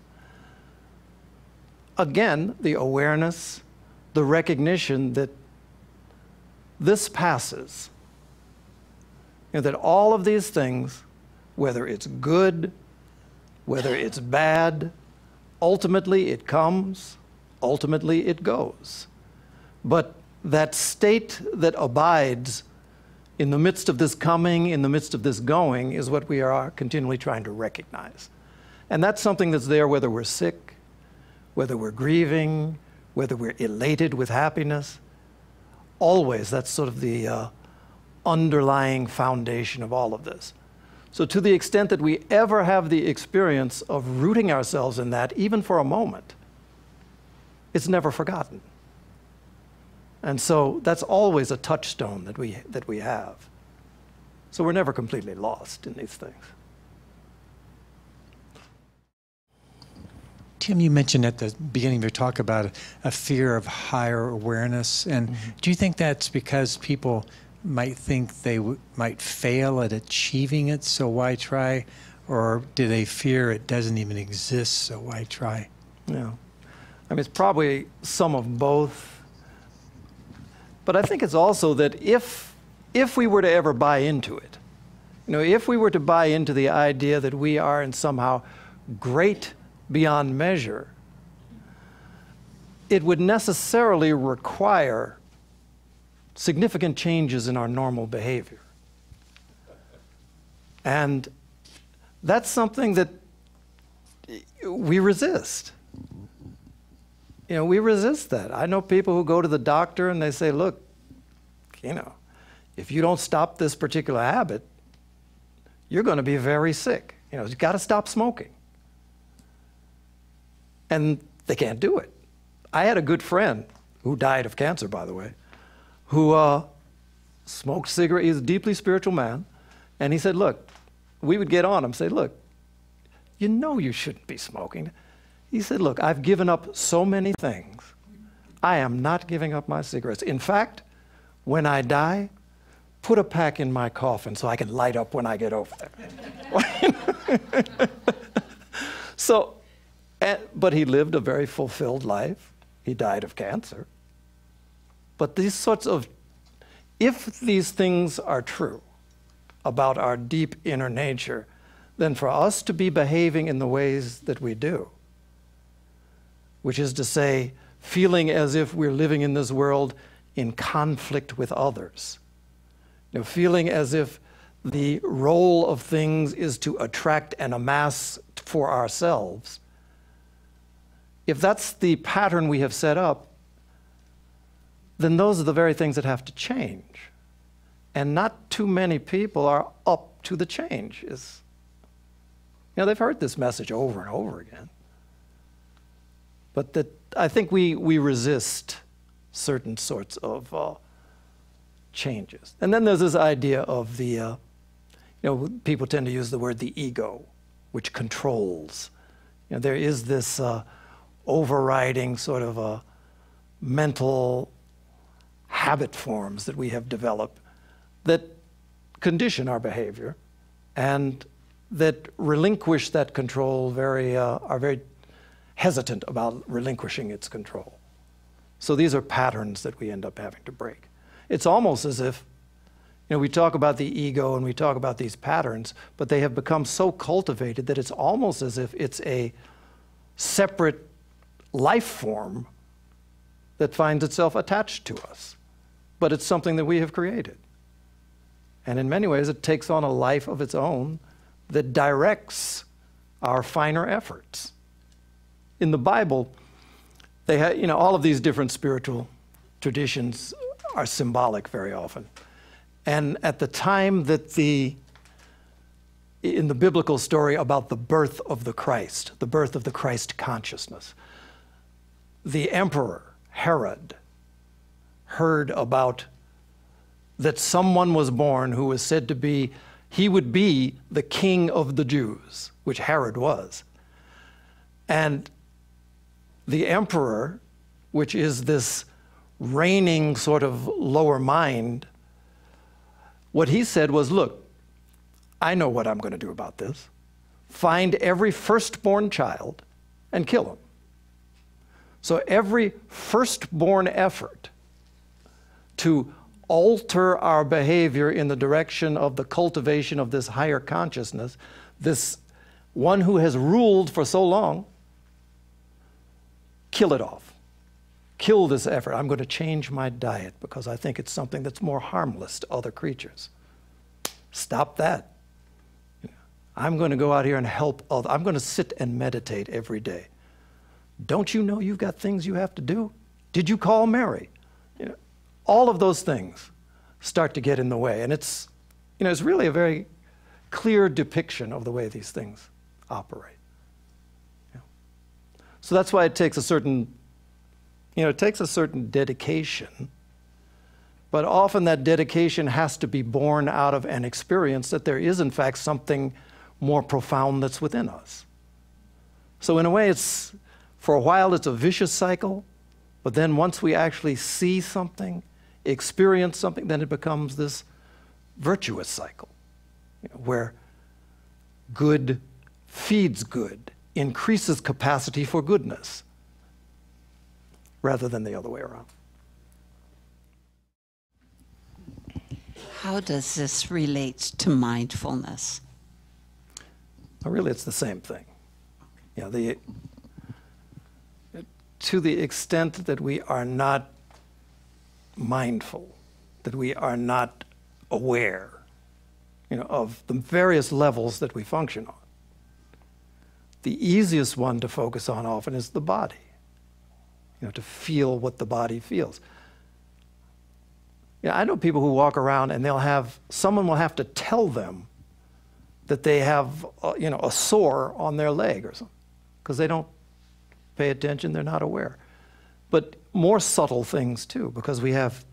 again, the awareness, the recognition that this passes, that all of these things, whether it's good, whether it's bad, ultimately it comes, ultimately it goes. But that state that abides in the midst of this coming, in the midst of this going, is what we are continually trying to recognize. And that's something that's there whether we're sick, whether we're grieving, whether we're elated with happiness. Always, that's sort of the underlying foundation of all of this. So to the extent that we ever have the experience of rooting ourselves in that, even for a moment, it's never forgotten. And so that's always a touchstone that we have. So we're never completely lost in these things. Tim, you mentioned at the beginning of your talk about a fear of higher awareness. And do you think that's because people might think they might fail at achieving it, so why try? Or do they fear it doesn't even exist, so why try? Yeah. I mean, it's probably some of both. But I think it's also that if we were to ever buy into it, if we were to buy into the idea that we are in somehow great beyond measure, it would necessarily require significant changes in our normal behavior. And that's something that we resist. We resist that. I know people who go to the doctor and they say, look, if you don't stop this particular habit, you're going to be very sick. You've got to stop smoking. And they can't do it. I had a good friend who died of cancer, by the way, who smoked cigarettes. He's a deeply spiritual man. And he said, look, we would get on him, say, look, you shouldn't be smoking. He said, look, I've given up so many things. I am not giving up my cigarettes. In fact, when I die, put a pack in my coffin so I can light up when I get over there. But he lived a very fulfilled life. He died of cancer. But these sorts of, if these things are true about our deep inner nature, then for us to be behaving in the ways that we do, which is to say, feeling as if we're living in this world in conflict with others, feeling as if the role of things is to attract and amass for ourselves, if that's the pattern we have set up, then those are the very things that have to change. And not too many people are up to the change. They've heard this message over and over again. But I think we resist certain sorts of changes. And then there's this idea of the, people tend to use the word the ego, which controls. There is this overriding sort of a mental habit forms that we have developed that condition our behavior and that relinquish that control are very hesitant about relinquishing its control. So these are patterns that we end up having to break. It's almost as if, we talk about the ego and we talk about these patterns, but they have become so cultivated that it's almost as if it's a separate life form that finds itself attached to us. But it's something that we have created. And in many ways, it takes on a life of its own that directs our finer efforts. In the Bible, they have, all of these different spiritual traditions are symbolic very often. And at the time that in the biblical story about the birth of the Christ consciousness, the emperor, Herod, heard about that someone was born who was said to be, he would be the king of the Jews, which Herod was. And the emperor, which is this reigning sort of lower mind, what he said was, look, I know what I'm going to do about this. Find every firstborn child and kill him. So every firstborn effort to alter our behavior in the direction of the cultivation of this higher consciousness, this one who has ruled for so long, kill it off. Kill this effort. I'm going to change my diet because I think it's something that's more harmless to other creatures. Stop that. I'm going to go out here and help others. I'm going to sit and meditate every day. Don't you know you've got things you have to do? Did you call Mary? All of those things start to get in the way. And it's really a very clear depiction of the way these things operate. Yeah. So that's why it takes a certain, it takes a certain dedication, but often that dedication has to be born out of an experience that there is in fact something more profound that's within us. So in a way, for a while it's a vicious cycle, but then once we actually see something, experience something, then it becomes this virtuous cycle, where good feeds good, increases capacity for goodness, rather than the other way around. How does this relate to mindfulness? Well, really, it's the same thing. To the extent that we are not mindful, that we are not aware, of the various levels that we function on, the easiest one to focus on often is the body, to feel what the body feels. I know people who walk around and someone will have to tell them that they have, a sore on their leg or something, because they don't pay attention, they're not aware. But more subtle things too, because we have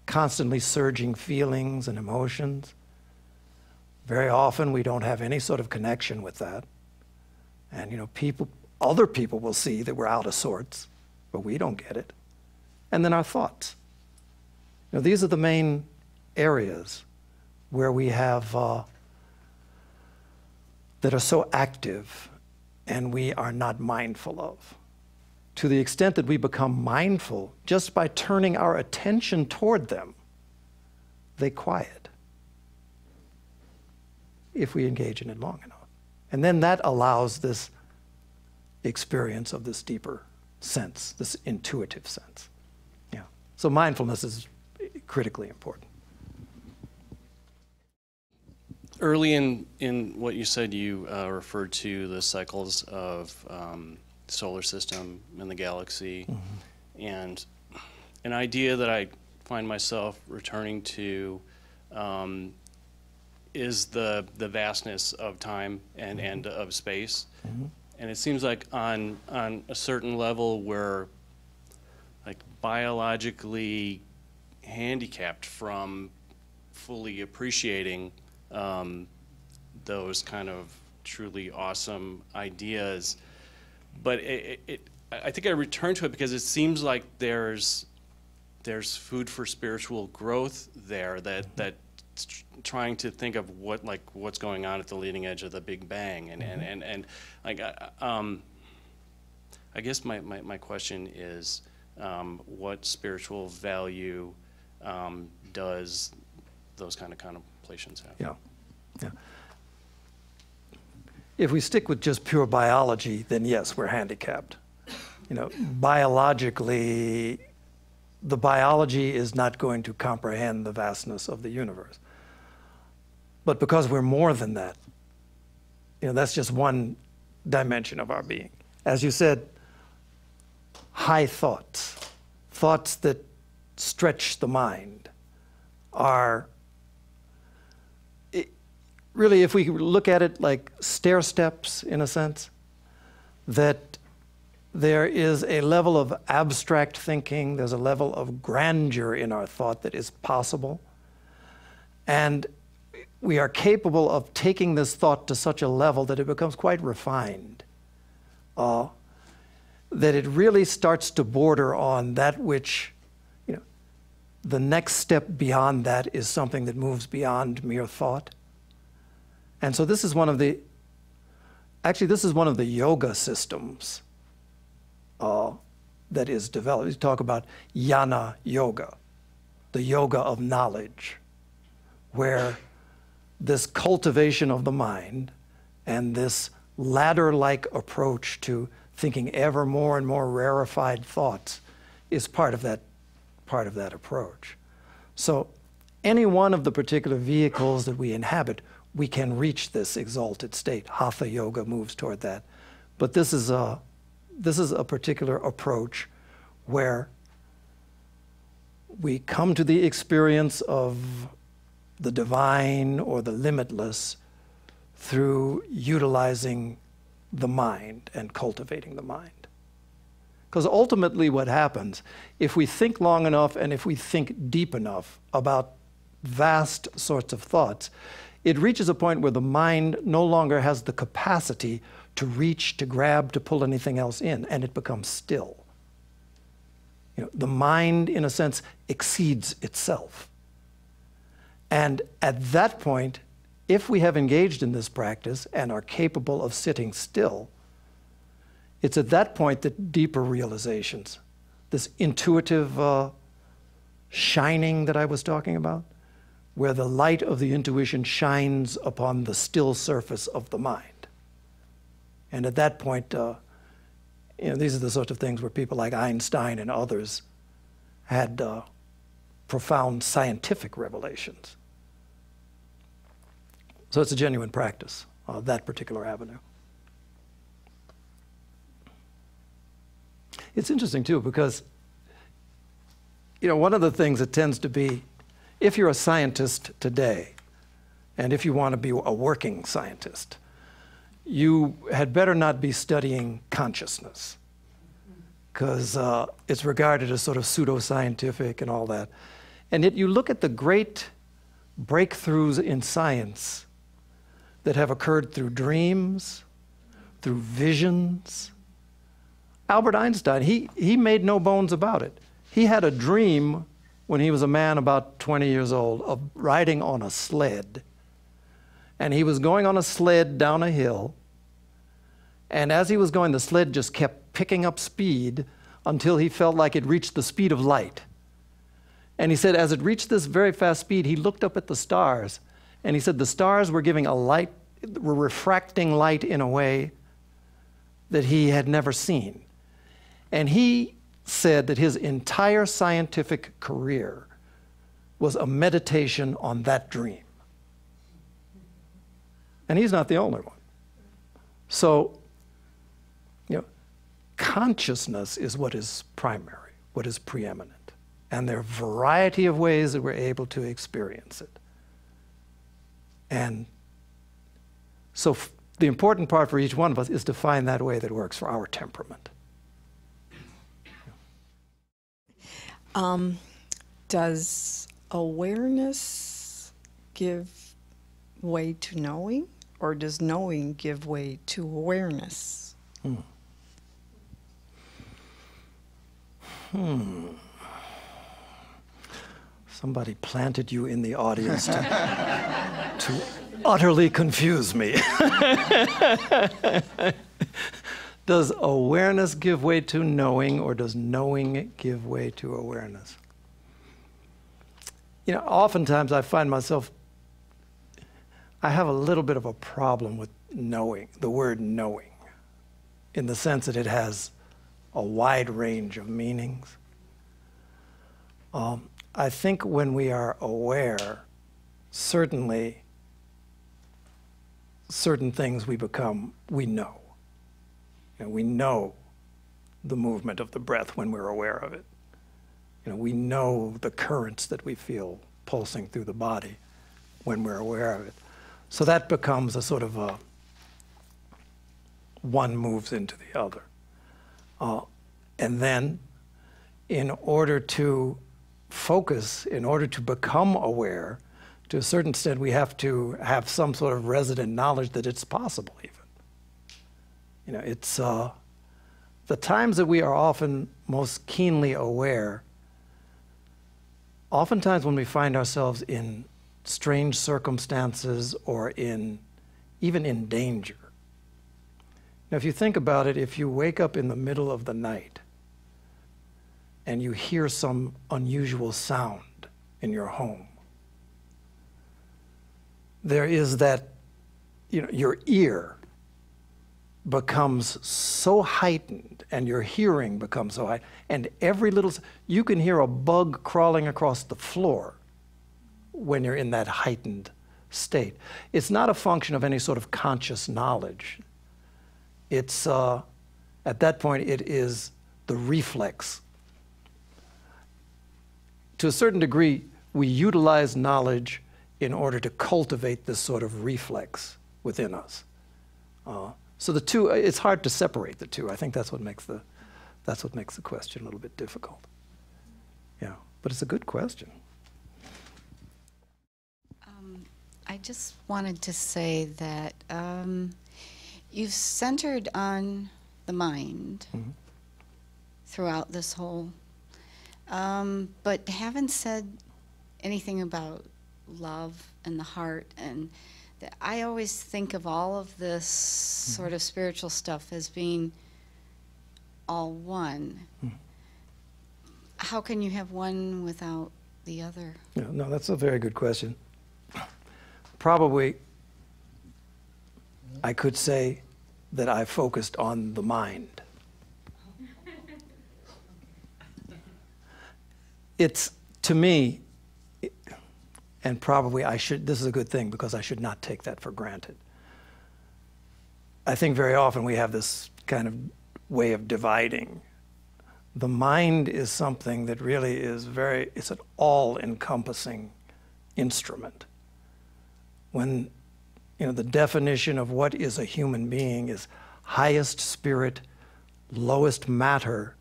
constantly surging feelings and emotions. Very often we don't have any sort of connection with that. And other people will see that we're out of sorts, but we don't get it. And then our thoughts. These are the main areas where we have that are so active and we are not mindful of. To the extent that we become mindful, just by turning our attention toward them, they quiet, if we engage in it long enough. And then that allows this experience of this deeper sense, this intuitive sense. Yeah. So mindfulness is critically important. Early in what you said, you referred to the cycles of solar system and the galaxy, and an idea that I find myself returning to is the vastness of time and of space. And it seems like on a certain level we're like biologically handicapped from fully appreciating those kind of truly awesome ideas. But I think I return to it because it seems like there's food for spiritual growth there, that trying to think of what's going on at the leading edge of the Big Bang, and like I guess my question is, what spiritual value does those kind of contemplations have? Yeah. If we stick with just pure biology, then yes, we're handicapped. Biologically, the biology is not going to comprehend the vastness of the universe. But because we're more than that, that's just one dimension of our being. As you said, high thoughts that stretch the mind, are really, if we look at it like stair steps in a sense, that there is a level of abstract thinking, there's a level of grandeur in our thought that is possible. And we are capable of taking this thought to such a level that it becomes quite refined, that it really starts to border on that which, the next step beyond that is something that moves beyond mere thought. And so this is one of the yoga systems that is developed. We talk about jnana yoga, the yoga of knowledge, where this cultivation of the mind and this ladder-like approach to thinking ever more and more rarefied thoughts is part of that approach. So any one of the particular vehicles that we inhabit, we can reach this exalted state. Hatha yoga moves toward that. But this is a particular approach where we come to the experience of the divine or the limitless through utilizing the mind and cultivating the mind. Because ultimately what happens, if we think long enough and if we think deep enough about vast sorts of thoughts, it reaches a point where the mind no longer has the capacity to reach, to grab, to pull anything else in, and it becomes still. You know, the mind, in a sense, exceeds itself. And at that point, if we have engaged in this practice and are capable of sitting still, it's at that point that deeper realizations, this intuitive shining that I was talking about, where the light of the intuition shines upon the still surface of the mind. And at that point, these are the sorts of things where people like Einstein and others had profound scientific revelations. So it's a genuine practice of that particular avenue. It's interesting, too, because one of the things that tends to be, if you're a scientist today, and if you want to be a working scientist, you had better not be studying consciousness, because it's regarded as sort of pseudoscientific and all that. And yet you look at the great breakthroughs in science that have occurred through dreams, through visions. Albert Einstein, he made no bones about it. He had a dream when he was a man about 20 years old of riding on a sled. And he was going on a sled down a hill. And as he was going, the sled just kept picking up speed until he felt like it reached the speed of light. And he said, as it reached this very fast speed, he looked up at the stars. And he said the stars were giving a light, were refracting light in a way that he had never seen. And he said that his entire scientific career was a meditation on that dream. And he's not the only one. So, consciousness is what is primary, what is preeminent. And there are a variety of ways that we're able to experience it. And so the important part for each one of us is to find that way that works for our temperament. Does awareness give way to knowing, or does knowing give way to awareness? Somebody planted you in the audience to utterly confuse me. Does awareness give way to knowing, or does knowing give way to awareness? Oftentimes I find myself, I have a little bit of a problem with knowing, the word knowing, in the sense that it has a wide range of meanings. I think when we are aware, certainly certain things we know. We know the movement of the breath when we're aware of it. We know the currents that we feel pulsing through the body when we're aware of it. So that becomes a sort of one moves into the other. And then in order to focus, in order to become aware, to a certain extent, we have to have some sort of resident knowledge that it's possible even. It's the times that we are often most keenly aware, oftentimes when we find ourselves in strange circumstances or even in danger. Now, if you think about it, if you wake up in the middle of the night and you hear some unusual sound in your home, there is that, your ear becomes so heightened and your hearing becomes so heightened, and you can hear a bug crawling across the floor when you're in that heightened state. It's not a function of any sort of conscious knowledge. It's, at that point, it is the reflex. To a certain degree, we utilize knowledge in order to cultivate this sort of reflex within us. So the two, it's hard to separate the two. I think that's what makes the question a little bit difficult. Yeah, but it's a good question. I just wanted to say that you've centered on the mind throughout this whole, but haven't said anything about love and the heart. And I always think of all of this sort of spiritual stuff as being all one. How can you have one without the other? Yeah, no, that's a very good question. Probably I could say that I focused on the mind. It's, to me, and probably I should, this is a good thing because I should not take that for granted. I think very often we have this kind of way of dividing. The mind is something that really is it's an all-encompassing instrument. When, the definition of what is a human being is highest spirit, lowest matter,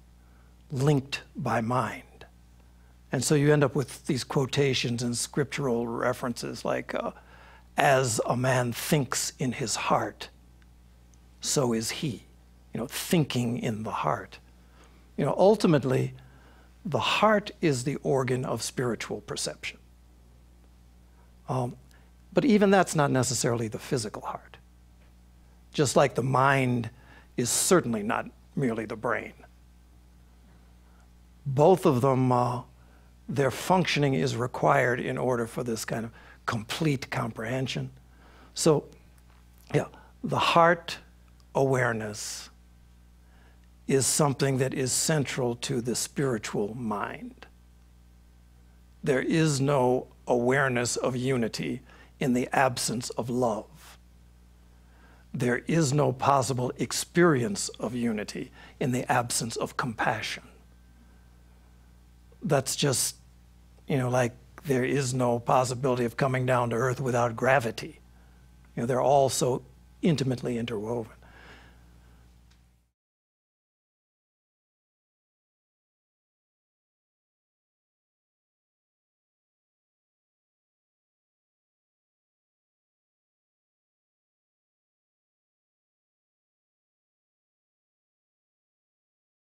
linked by mind. And so you end up with these quotations and scriptural references like, as a man thinks in his heart, so is he. Thinking in the heart. Ultimately, the heart is the organ of spiritual perception. But even that's not necessarily the physical heart. Just like the mind is certainly not merely the brain. Both of them, their functioning is required in order for this kind of complete comprehension. So, yeah, the heart awareness is something that is central to the spiritual mind. There is no awareness of unity in the absence of love. There is no possible experience of unity in the absence of compassion. That's just, like there is no possibility of coming down to earth without gravity. They're all so intimately interwoven.